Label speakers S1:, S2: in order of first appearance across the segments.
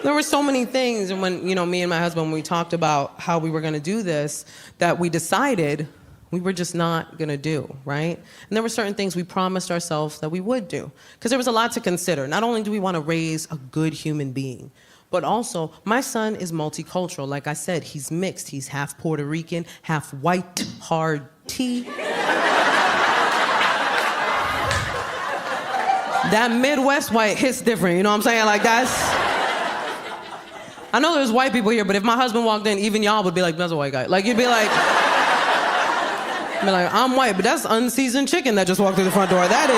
S1: There were so many things, and when, me and my husband, when we talked about how we were gonna do this, that we decided we were just not gonna do, right? And there were certain things we promised ourselves that we would do. Because there was a lot to consider. Not only do we wanna raise a good human being, but also, my son is multicultural. Like I said, he's mixed. He's half Puerto Rican, half white, hard tea. That Midwest white hits different, you know what I'm saying? Like, that's... I know there's white people here, but if my husband walked in, even y'all would be like, that's a white guy. Like, you'd be like... I'm white, but that's unseasoned chicken that just walked through the front door. That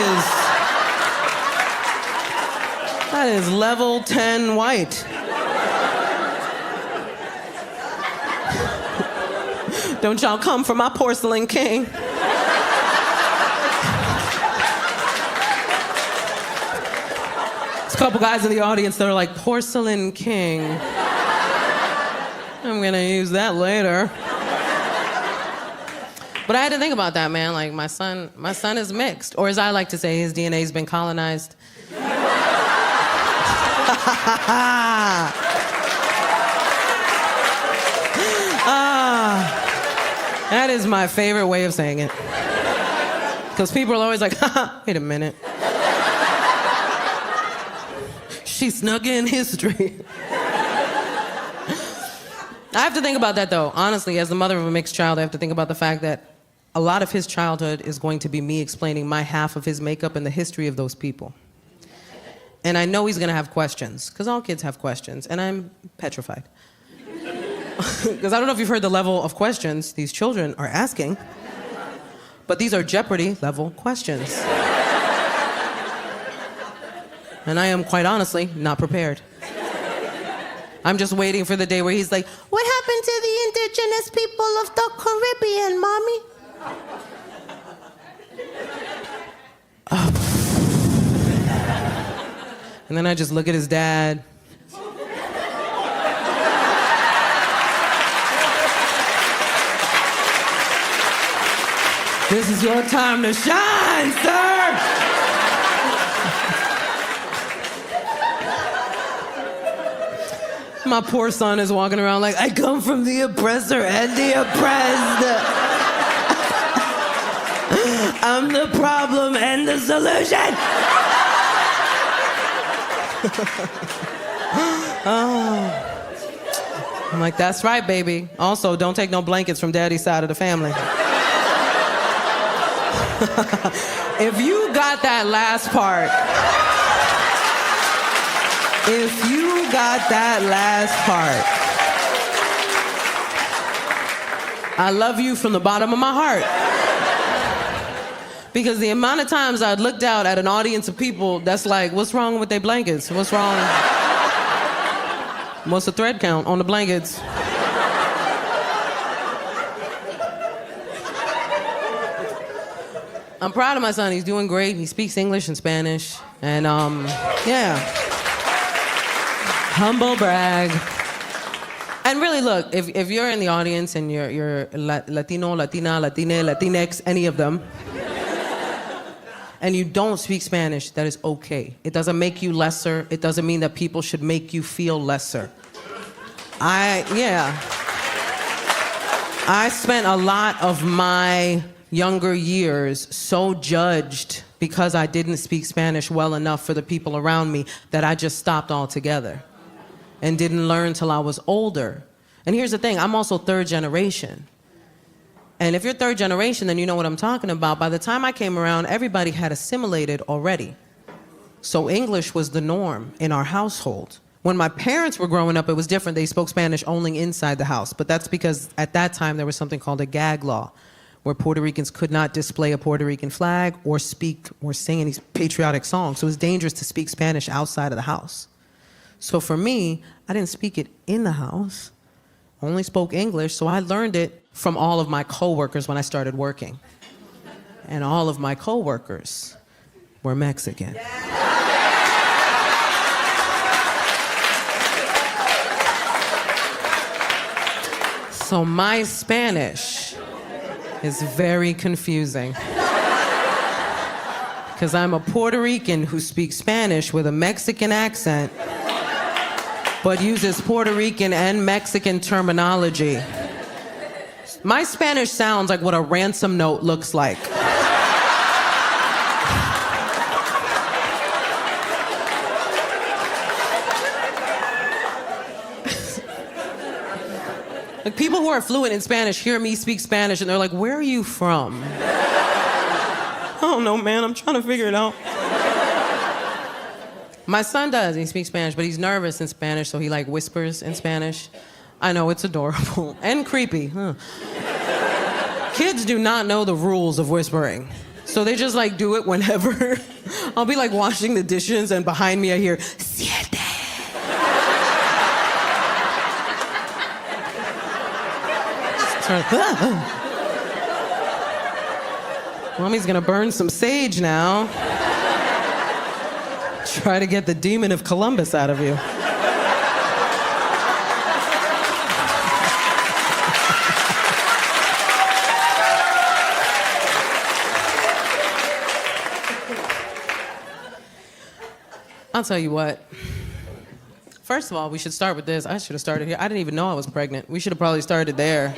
S1: is level 10 white. Don't y'all come for my porcelain king. There's a couple guys in the audience that are like, porcelain king. I'm gonna use that later. But I had to think about that, man. Like, my son is mixed. Or as I like to say, his DNA's been colonized. That is my favorite way of saying it. Because people are always like, wait a minute. She snuck in history. I have to think about that, though. Honestly, as the mother of a mixed child, I have to think about the fact that a lot of his childhood is going to be me explaining my half of his makeup and the history of those people. And I know he's gonna have questions, because all kids have questions, and I'm petrified. Because I don't know if you've heard the level of questions these children are asking, but these are Jeopardy level questions. And I am, quite honestly, not prepared. I'm just waiting for the day where he's like, what happened to the indigenous people of the Caribbean, Mommy? And then I just look at his dad. This is your time to shine, sir! My poor son is walking around like, I come from the oppressor and the oppressed. I'm the problem and the solution. Oh. I'm like, that's right, baby. Also, don't take no blankets from daddy's side of the family. If you got that last part, I love you from the bottom of my heart. Because the amount of times I'd looked out at an audience of people that's like, what's wrong with their blankets? What's wrong? What's the thread count on the blankets? I'm proud of my son. He's doing great. He speaks English and Spanish. And, yeah. Humble brag. And really, look, if you're in the audience and you're Latino, Latina, Latine, Latinx, any of them, and you don't speak Spanish, that is okay. It doesn't make you lesser. It doesn't mean that people should make you feel lesser. I spent a lot of my younger years so judged because I didn't speak Spanish well enough for the people around me that I just stopped altogether and didn't learn till I was older. And here's the thing, I'm also third generation. And if you're third generation, then you know what I'm talking about. By the time I came around, everybody had assimilated already. So English was the norm in our household. When my parents were growing up, it was different. They spoke Spanish only inside the house. But that's because at that time, there was something called a gag law, where Puerto Ricans could not display a Puerto Rican flag or speak or sing any patriotic songs. So it was dangerous to speak Spanish outside of the house. So for me, I didn't speak it in the house, only spoke English, so I learned it from all of my coworkers when I started working. And all of my coworkers were Mexican. So my Spanish is very confusing. Because I'm a Puerto Rican who speaks Spanish with a Mexican accent. but uses Puerto Rican and Mexican terminology. My Spanish sounds like what a ransom note looks like. Like, people who are fluent in Spanish hear me speak Spanish and they're like, where are you from? I don't know, man, I'm trying to figure it out. My son does, he speaks Spanish, but he's nervous in Spanish, so he like whispers in Spanish. I know, it's adorable and creepy, huh? Kids do not know the rules of whispering, so they just like do it whenever. I'll be like washing the dishes and behind me I hear, siete. Mommy's gonna burn some sage now. Try to get the demon of Columbus out of you. I'll tell you what. First of all, we should start with this. I should have started here. I didn't even know I was pregnant. We should have probably started there.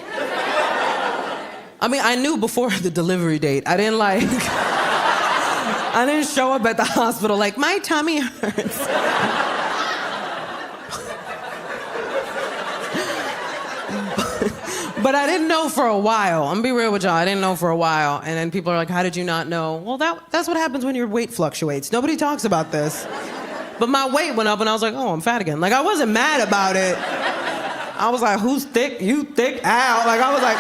S1: I mean, I knew before the delivery date. I didn't show up at the hospital like, my tummy hurts. But I didn't know for a while. I'm gonna be real with y'all. I didn't know for a while. And then people are like, how did you not know? Well, that's what happens when your weight fluctuates. Nobody talks about this. But my weight went up and I was like, oh, I'm fat again. Like, I wasn't mad about it. I was like, who's thick? You thick? Ow. Like, I was like...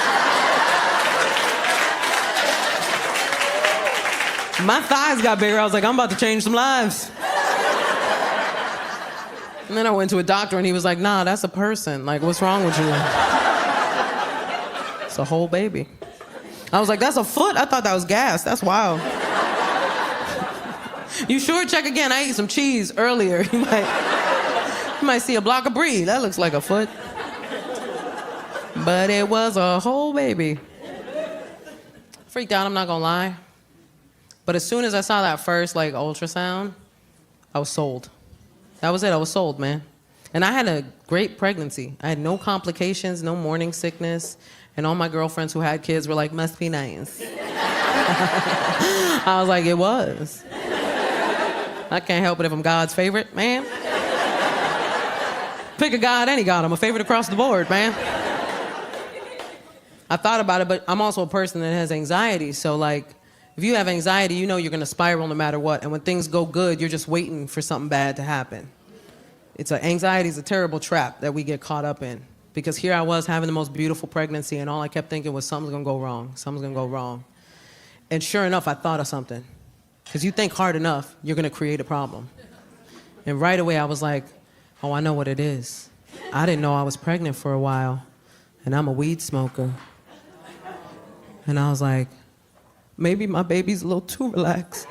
S1: My thighs got bigger. I was like, I'm about to change some lives. And then I went to a doctor and he was like, nah, that's a person. Like, what's wrong with you? It's a whole baby. I was like, that's a foot? I thought that was gas. That's wild. You sure? Check again. I ate some cheese earlier. You might see a block of brie. That looks like a foot. But it was a whole baby. Freaked out, I'm not gonna lie. But as soon as I saw that first, like, ultrasound, I was sold. That was it. I was sold, man. And I had a great pregnancy. I had no complications, no morning sickness. And all my girlfriends who had kids were like, must be nice. I was like, it was. I can't help it if I'm God's favorite, man. Pick a God, any God. I'm a favorite across the board, man. I thought about it, but I'm also a person that has anxiety. So, like, if you have anxiety, you know you're going to spiral no matter what. And when things go good, you're just waiting for something bad to happen. Anxiety is a terrible trap that we get caught up in. Because here I was having the most beautiful pregnancy, and all I kept thinking was something's going to go wrong. Something's going to go wrong. And sure enough, I thought of something. Because you think hard enough, you're going to create a problem. And right away, I was like, oh, I know what it is. I didn't know I was pregnant for a while, and I'm a weed smoker. And I was like, maybe my baby's a little too relaxed.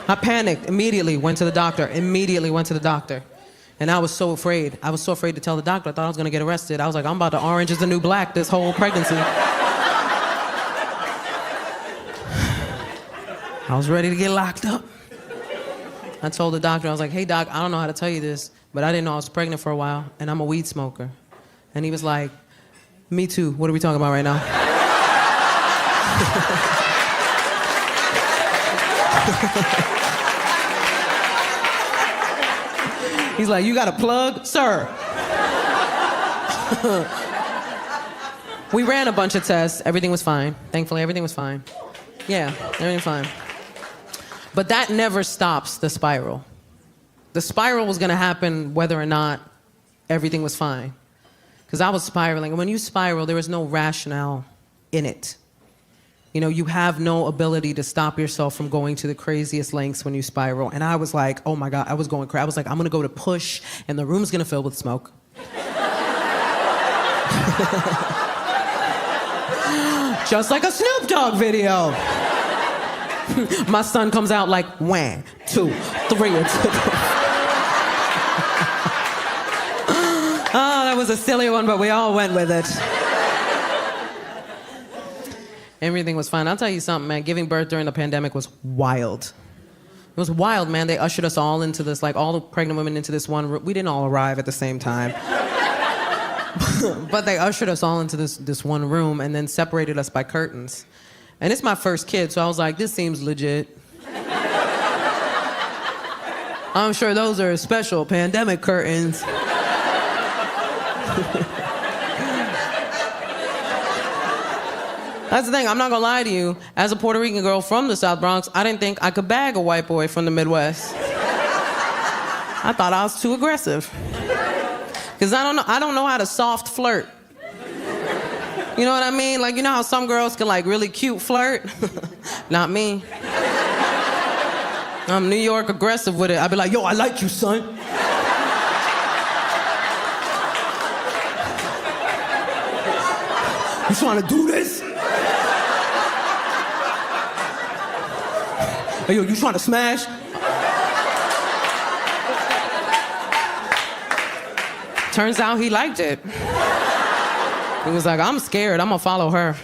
S1: I panicked, immediately went to the doctor. And I was so afraid. I was so afraid to tell the doctor. I thought I was going to get arrested. I was like, I'm about to orange is the new black this whole pregnancy. I was ready to get locked up. I told the doctor, I was like, hey, doc, I don't know how to tell you this, but I didn't know I was pregnant for a while, and I'm a weed smoker. And he was like, me too. What are we talking about right now? He's like, you got a plug? Sir. We ran a bunch of tests. Everything was fine. Thankfully, everything was fine. Yeah, everything was fine. But that never stops the spiral. The spiral was going to happen whether or not everything was fine. Because I was spiraling. And when you spiral, there is no rationale in it. You know, you have no ability to stop yourself from going to the craziest lengths when you spiral. And I was like, oh my God, I was going crazy. I was like, I'm going to go to push, and the room's going to fill with smoke. Just like a Snoop Dogg video. My son comes out like, 1, 2, 3. Oh, that was a silly one, but we all went with it. Everything was fine. I'll tell you something, man. Giving birth during the pandemic was wild. It was wild, man. They ushered us all into this, like all the pregnant women into this one room. We didn't all arrive at the same time. But they ushered us all into this one room and then separated us by curtains. And it's my first kid, so I was like, this seems legit. I'm sure those are special pandemic curtains. That's the thing, I'm not gonna lie to you. As a Puerto Rican girl from the South Bronx, I didn't think I could bag a white boy from the Midwest. I thought I was too aggressive. Because I don't know how to soft flirt. You know what I mean? Like, you know how some girls can like really cute flirt? Not me. I'm New York aggressive with it. I'd be like, yo, I like you, son. You trying to do this? Hey, yo, you trying to smash? Turns out he liked it. He was like, I'm scared, I'm gonna follow her.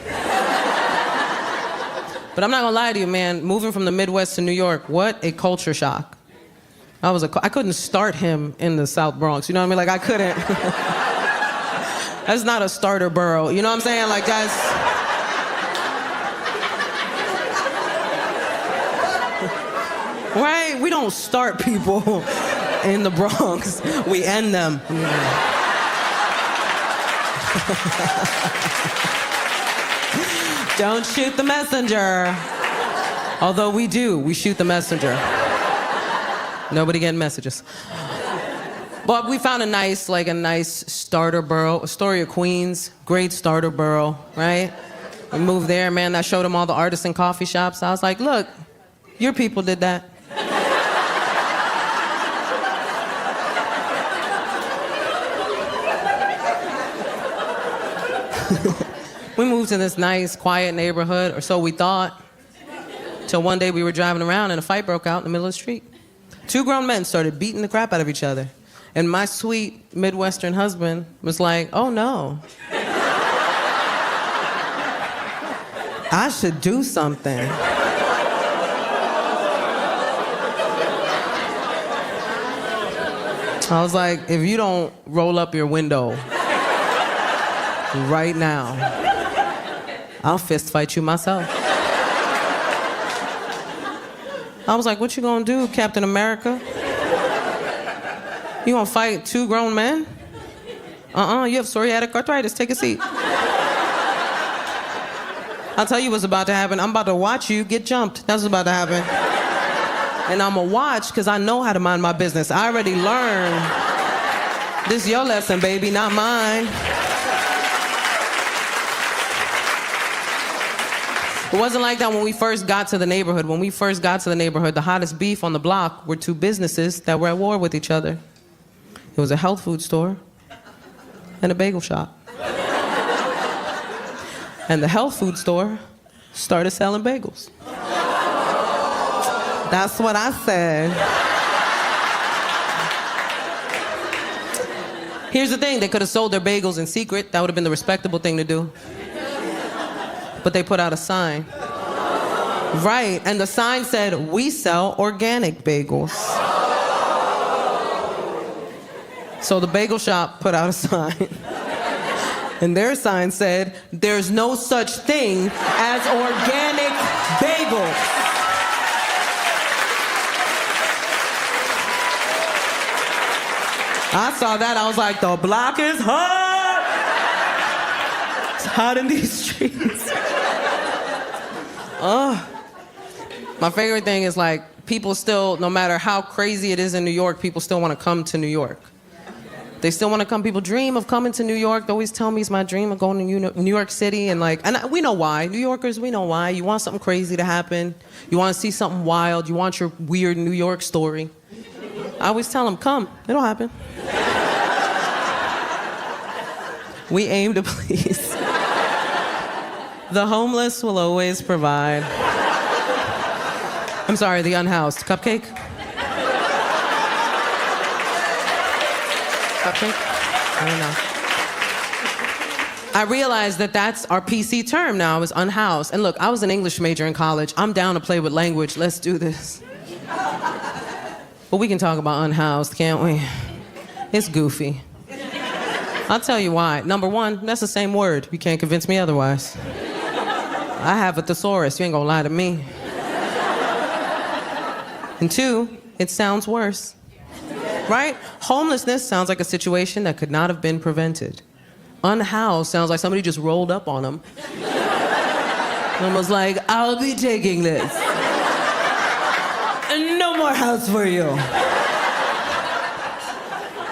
S1: But I'm not gonna lie to you, man, moving from the Midwest to New York, what a culture shock. I couldn't start him in the South Bronx, you know what I mean? Like, I couldn't. That's not a starter borough, you know what I'm saying? Like, that's... Right? We don't start people in the Bronx. We end them. Don't shoot the messenger. Although we do. We shoot the messenger. Nobody getting messages. But we found a nice starter borough. Astoria, Queens. Great starter borough, right? We moved there, man. I showed them all the artisan coffee shops. I was like, look, your people did that. We moved to this nice, quiet neighborhood, or so we thought, till one day we were driving around and a fight broke out in the middle of the street. Two grown men started beating the crap out of each other. And my sweet Midwestern husband was like, oh no. I should do something. I was like, if you don't roll up your window right now, I'll fist fight you myself. I was like, what you gonna do, Captain America? You gonna fight two grown men? You have psoriatic arthritis, take a seat. I'll tell you what's about to happen. I'm about to watch you get jumped. That's what's about to happen. And I'm gonna watch, because I know how to mind my business. I already learned. This is your lesson, baby, not mine. It wasn't like that when we first got to the neighborhood. When we first got to the neighborhood, the hottest beef on the block were two businesses that were at war with each other. It was a health food store and a bagel shop. And the health food store started selling bagels. That's what I said. Here's the thing, they could have sold their bagels in secret. That would have been the respectable thing to do. But they put out a sign. Right, and the sign said, we sell organic bagels. So the bagel shop put out a sign. And their sign said, there's no such thing as organic bagels. I saw that, I was like, the block is hot. It's hot in these streets. My favorite thing is like, people still, no matter how crazy it is in New York, people still want to come to New York. They still want to come. People dream of coming to New York. They always tell me it's my dream of going to New York City. And we know why. New Yorkers, we know why. You want something crazy to happen. You want to see something wild. You want your weird New York story. I always tell them, come. It'll happen. We aim to please. The homeless will always provide. I'm sorry, the unhoused. Cupcake? Cupcake? I don't know. I realized that that's our PC term now, is unhoused. And look, I was an English major in college. I'm down to play with language. Let's do this. But we can talk about unhoused, can't we? It's goofy. I'll tell you why. Number one, that's the same word. You can't convince me otherwise. I have a thesaurus. You ain't gonna lie to me. And two, it sounds worse. Right? Homelessness sounds like a situation that could not have been prevented. Unhoused sounds like somebody just rolled up on them. And was like, I'll be taking this. And no more house for you.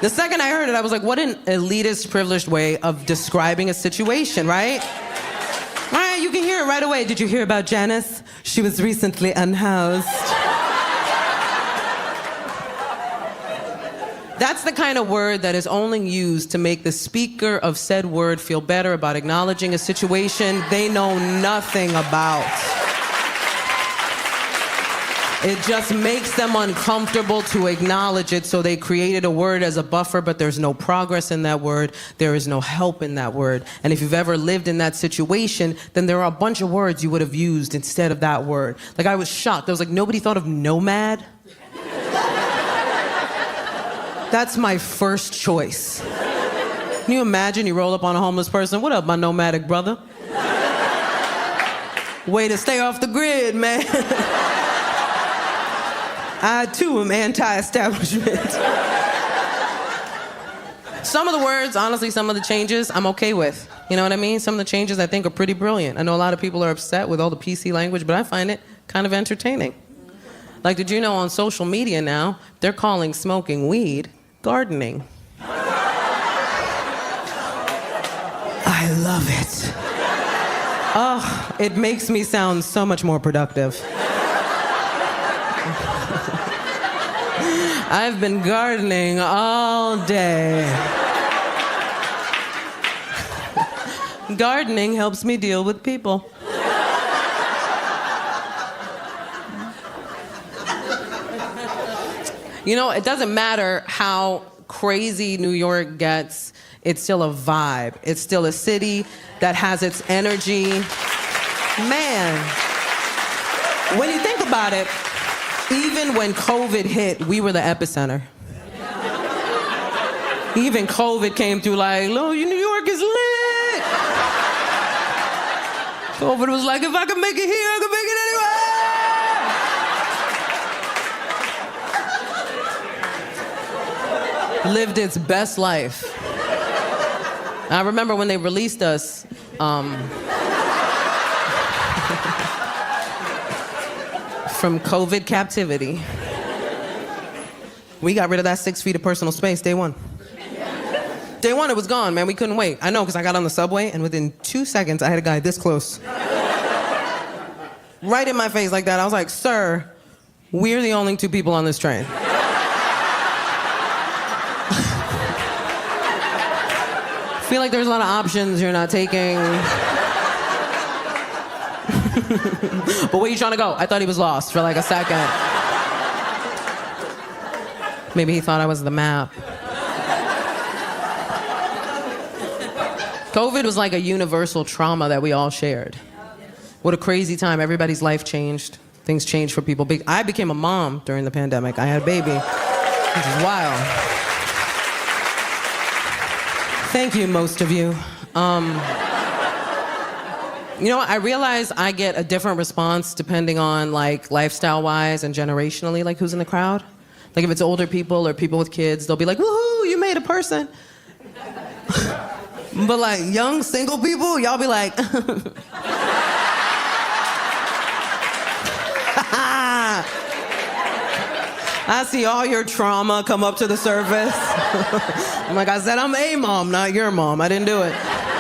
S1: The second I heard it, I was like, what an elitist, privileged way of describing a situation, right? Right, you can hear it right away. Did you hear about Janice? She was recently unhoused. That's the kind of word that is only used to make the speaker of said word feel better about acknowledging a situation they know nothing about. It just makes them uncomfortable to acknowledge it, so they created a word as a buffer, but there's no progress in that word. There is no help in that word. And if you've ever lived in that situation, then there are a bunch of words you would have used instead of that word. Like, I was shocked. I was like, nobody thought of nomad? That's my first choice. Can you imagine you roll up on a homeless person? What up, my nomadic brother? Way to stay off the grid, man. I, too, am anti-establishment. Some of the words, honestly, some of the changes, I'm okay with. You know what I mean? Some of the changes I think are pretty brilliant. I know a lot of people are upset with all the PC language, but I find it kind of entertaining. Like, did you know on social media now, they're calling smoking weed gardening? I love it. Oh, it makes me sound so much more productive. I've been gardening all day. Gardening helps me deal with people. You know, it doesn't matter how crazy New York gets, it's still a vibe. It's still a city that has its energy. Man, when you think about it, even when COVID hit, we were the epicenter. Even COVID came through like, oh, New York is lit. COVID was like, if I can make it here, I can make it anywhere. Lived its best life. I remember when they released us, from COVID captivity. We got rid of that 6 feet of personal space day one. Day one, it was gone, man. We couldn't wait. I know, because I got on the subway, and within 2 seconds, I had a guy this close. Right in my face like that. I was like, sir, we're the only 2 people on this train. Feel like there's a lot of options you're not taking. But where you trying to go? I thought he was lost for like a second. Maybe he thought I was the map. COVID was like a universal trauma that we all shared. What a crazy time. Everybody's life changed. Things changed for people. I became a mom during the pandemic. I had a baby, which is wild. Thank you, most of you. You know what? I realize I get a different response depending on, like, lifestyle-wise and generationally, like, who's in the crowd. Like, if it's older people or people with kids, they'll be like, woohoo, you made a person. But, like, young, single people, y'all be like... I see all your trauma come up to the surface. I'm like, I said, I'm a mom, not your mom. I didn't do it.